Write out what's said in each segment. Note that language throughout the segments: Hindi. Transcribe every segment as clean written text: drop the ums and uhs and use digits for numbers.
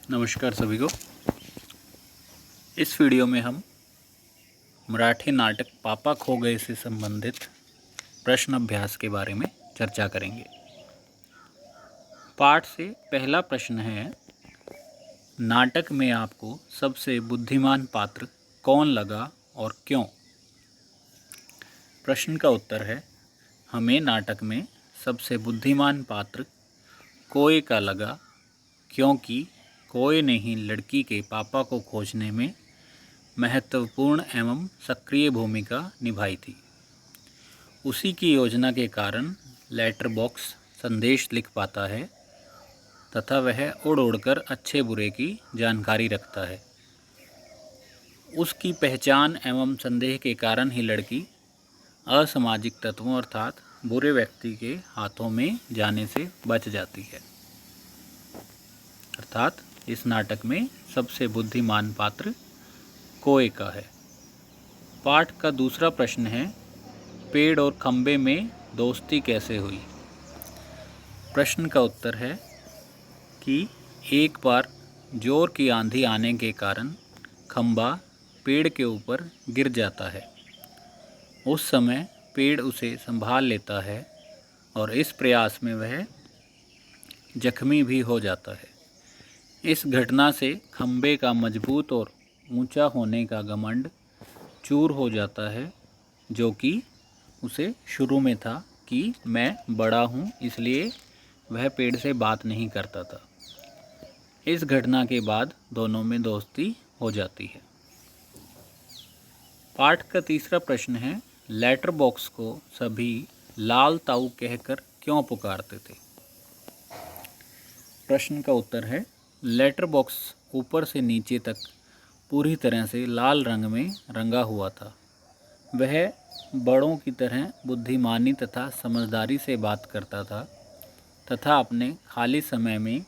नमस्कार सभी को। इस वीडियो में हम मराठी नाटक पापा खो गए से संबंधित प्रश्न अभ्यास के बारे में चर्चा करेंगे। पाठ से पहला प्रश्न है, नाटक में आपको सबसे बुद्धिमान पात्र कौन लगा और क्यों? प्रश्न का उत्तर है, हमें नाटक में सबसे बुद्धिमान पात्र कोए का लगा, क्योंकि कोए ने ही लड़की के पापा को खोजने में महत्वपूर्ण एवं सक्रिय भूमिका निभाई थी। उसी की योजना के कारण लेटर बॉक्स संदेश लिख पाता है तथा वह उड़ उड़कर अच्छे बुरे की जानकारी रखता है। उसकी पहचान एवं संदेह के कारण ही लड़की असामाजिक तत्वों अर्थात बुरे व्यक्ति के हाथों में जाने से बच जाती है। अर्थात इस नाटक में सबसे बुद्धिमान पात्र कोए का है। पाठ का दूसरा प्रश्न है, पेड़ और खंबे में दोस्ती कैसे हुई? प्रश्न का उत्तर है कि एक बार जोर की आंधी आने के कारण खंबा पेड़ के ऊपर गिर जाता है। उस समय पेड़ उसे संभाल लेता है और इस प्रयास में वह जख्मी भी हो जाता है। इस घटना से खंबे का मजबूत और ऊंचा होने का घमंड चूर हो जाता है, जो कि उसे शुरू में था कि मैं बड़ा हूँ, इसलिए वह पेड़ से बात नहीं करता था। इस घटना के बाद दोनों में दोस्ती हो जाती है। पाठ का तीसरा प्रश्न है, लेटर बॉक्स को सभी लाल ताऊ कहकर क्यों पुकारते थे? प्रश्न का उत्तर है, लेटर बॉक्स ऊपर से नीचे तक पूरी तरह से लाल रंग में रंगा हुआ था। वह बड़ों की तरह बुद्धिमानी तथा समझदारी से बात करता था तथा अपने खाली समय में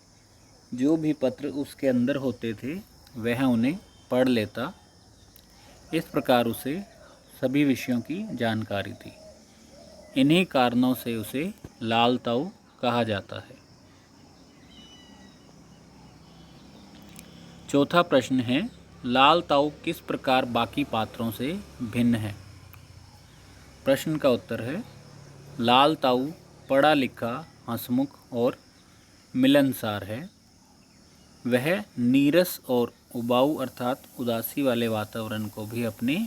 जो भी पत्र उसके अंदर होते थे वह उन्हें पढ़ लेता। इस प्रकार उसे सभी विषयों की जानकारी थी। इन्हीं कारणों से उसे लाल ताऊ कहा जाता है। चौथा प्रश्न है, लाल ताऊ किस प्रकार बाकी पात्रों से भिन्न है? प्रश्न का उत्तर है, लाल ताऊ पढ़ा लिखा, हंसमुख और मिलनसार है। वह नीरस और उबाऊ अर्थात उदासी वाले वातावरण को भी अपने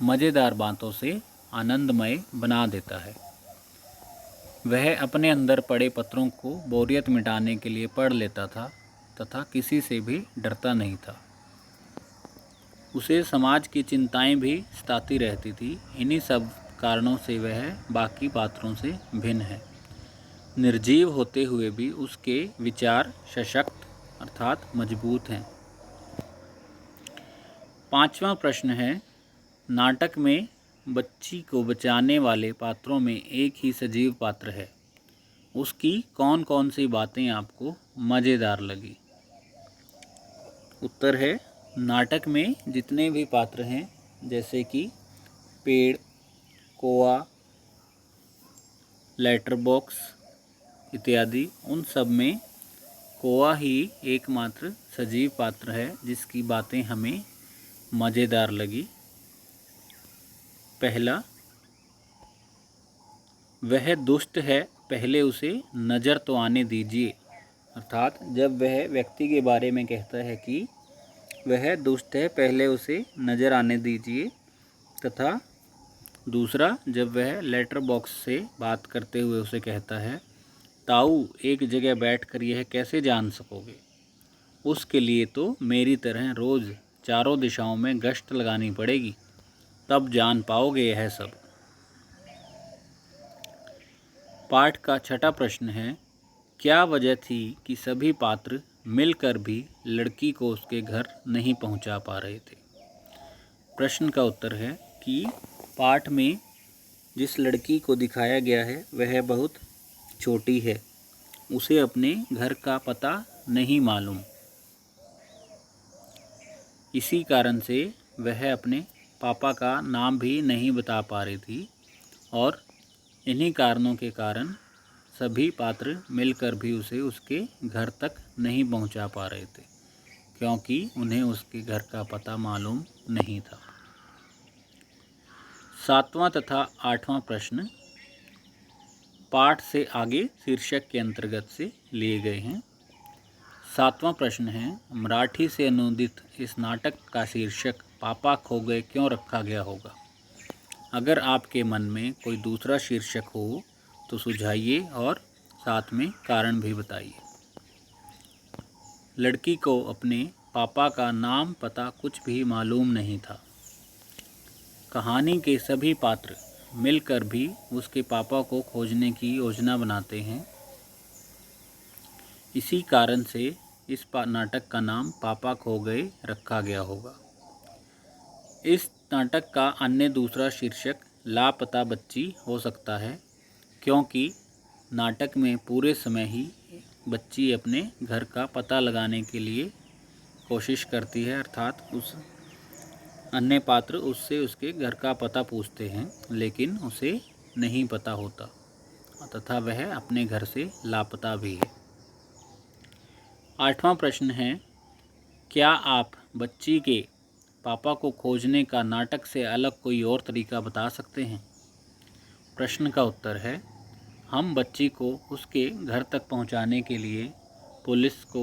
मज़ेदार बातों से आनंदमय बना देता है। वह अपने अंदर पड़े पत्रों को बोरियत मिटाने के लिए पढ़ लेता था तथा किसी से भी डरता नहीं था। उसे समाज की चिंताएं भी सताती रहती थी। इन्हीं सब कारणों से वह बाकी पात्रों से भिन्न है। निर्जीव होते हुए भी उसके विचार सशक्त अर्थात मजबूत हैं। पांचवा प्रश्न है, नाटक में बच्ची को बचाने वाले पात्रों में एक ही सजीव पात्र है। उसकी कौन कौन सी बातें आपको मज़ेदार लगी? उत्तर है, नाटक में जितने भी पात्र हैं जैसे कि पेड़, कोआ, लेटर बॉक्स इत्यादि, उन सब में कोआ ही एकमात्र सजीव पात्र है जिसकी बातें हमें मज़ेदार लगी। पहला, वह दुष्ट है, पहले उसे नज़र तो आने दीजिए। अर्थात जब वह व्यक्ति के बारे में कहता है कि वह दुष्ट है, पहले उसे नज़र आने दीजिए। तथा दूसरा, जब वह लेटर बॉक्स से बात करते हुए उसे कहता है, ताऊ एक जगह बैठकर यह कैसे जान सकोगे? उसके लिए तो मेरी तरह रोज़ चारों दिशाओं में गश्त लगानी पड़ेगी, तब जान पाओगे यह सब। पाठ का छठा प्रश्न है, क्या वजह थी कि सभी पात्र मिलकर भी लड़की को उसके घर नहीं पहुंचा पा रहे थे? प्रश्न का उत्तर है कि पाठ में जिस लड़की को दिखाया गया है वह बहुत छोटी है। उसे अपने घर का पता नहीं मालूम। इसी कारण से वह अपने पापा का नाम भी नहीं बता पा रही थी और इन्हीं कारणों के कारण सभी पात्र मिलकर भी उसे उसके घर तक नहीं पहुंचा पा रहे थे, क्योंकि उन्हें उसके घर का पता मालूम नहीं था। 7वां तथा 8वां प्रश्न पाठ से आगे शीर्षक के अंतर्गत से लिए गए हैं। 7वां प्रश्न है, मराठी से अनुदित इस नाटक का शीर्षक पापा खो गए क्यों रखा गया होगा? अगर आपके मन में कोई दूसरा शीर्षक हो तो सुझाइए और साथ में कारण भी बताइए। लड़की को अपने पापा का नाम पता कुछ भी मालूम नहीं था। कहानी के सभी पात्र मिलकर भी उसके पापा को खोजने की योजना बनाते हैं। इसी कारण से इस नाटक का नाम पापा खो गए रखा गया होगा। इस नाटक का अन्य दूसरा शीर्षक लापता बच्ची हो सकता है, क्योंकि नाटक में पूरे समय ही बच्ची अपने घर का पता लगाने के लिए कोशिश करती है, अर्थात उस अन्य पात्र उससे उसके घर का पता पूछते हैं, लेकिन उसे नहीं पता होता तथा वह अपने घर से लापता भी है। 8वां प्रश्न है, क्या आप बच्ची के पापा को खोजने का नाटक से अलग कोई और तरीका बता सकते हैं? प्रश्न का उत्तर है, हम बच्ची को उसके घर तक पहुंचाने के लिए पुलिस को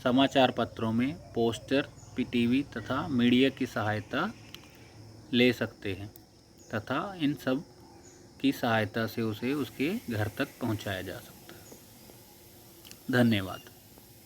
समाचार पत्रों में पोस्टर, टीवी तथा मीडिया की सहायता ले सकते हैं तथा इन सब की सहायता से उसे उसके घर तक पहुंचाया जा सकता है। धन्यवाद।